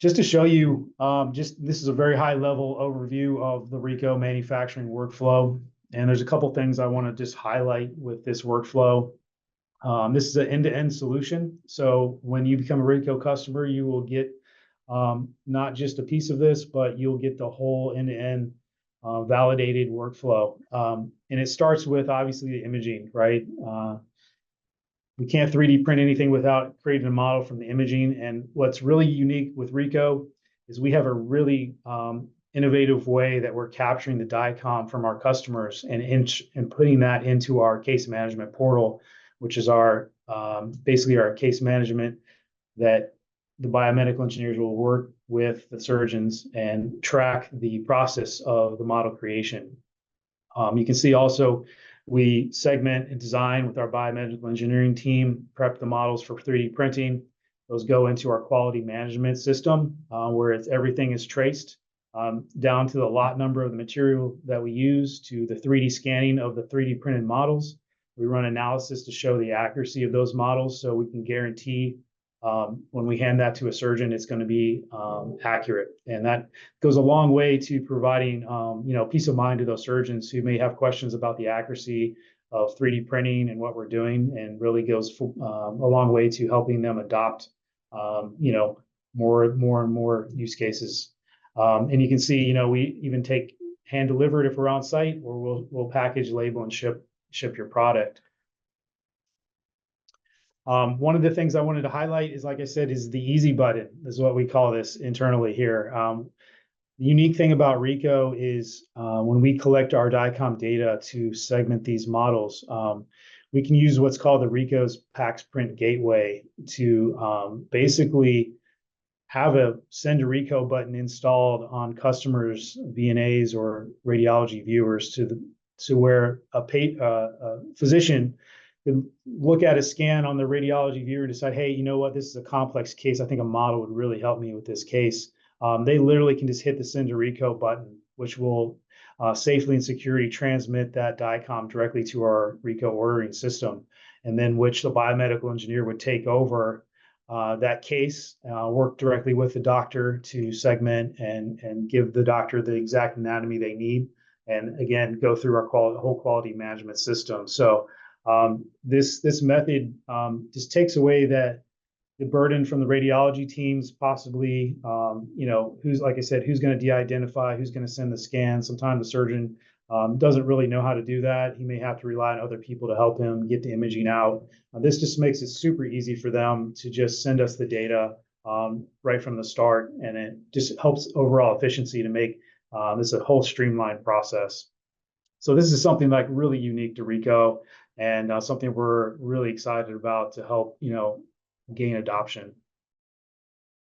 Just to show you, this is a very high level overview of the Ricoh manufacturing workflow. And there's a couple things I want to just highlight with this workflow. This is an end-to-end solution. So when you become a Ricoh customer, you will get not just a piece of this, but you'll get the whole end-to-end validated workflow. And it starts with obviously the imaging, right? We can't 3D print anything without creating a model from the imaging. And what's really unique with Ricoh is we have a really innovative way that we're capturing the DICOM from our customers and putting that into our case management portal, which is our basically our case management that the biomedical engineers will work with the surgeons and track the process of the model creation. You can see also we segment and design with our biomedical engineering team, prep the models for 3D printing. Those go into our quality management system where everything is traced down to the lot number of the material that we use to the 3D scanning of the 3D printed models. We run analysis to show the accuracy of those models so we can guarantee when we hand that to a surgeon, it's going to be accurate. And that goes a long way to providing peace of mind to those surgeons who may have questions about the accuracy of 3D printing and what we're doing, and really goes a long way to helping them adopt more and more use cases. And you can see, we even take hand delivered if we're on site, or we'll package, label, and ship your product. One of the things I wanted to highlight is, like I said, is the easy button, is what we call this internally here. The unique thing about Ricoh is when we collect our DICOM data to segment these models, we can use what's called the Ricoh's PACS Print Gateway to basically have a send to Ricoh button installed on customers' VNAs or radiology viewers to where a physician could look at a scan on the radiology viewer and decide, hey, you know what, this is a complex case. I think a model would really help me with this case. They literally can just hit the send to Ricoh button, which will safely and securely transmit that DICOM directly to our Ricoh ordering system, and then which the biomedical engineer would take over that case, work directly with the doctor to segment and give the doctor the exact anatomy they need, and again, go through our whole quality management system. So this method just takes away the burden from the radiology teams, possibly, who's, like I said, who's going to de-identify, who's going to send the scan. Sometimes the surgeon doesn't really know how to do that. He may have to rely on other people to help him get the imaging out. This just makes it super easy for them to just send us the data right from the start, and it just helps overall efficiency to make this a whole streamlined process. So this is something like really unique to Ricoh, and something we're really excited about to help gain adoption.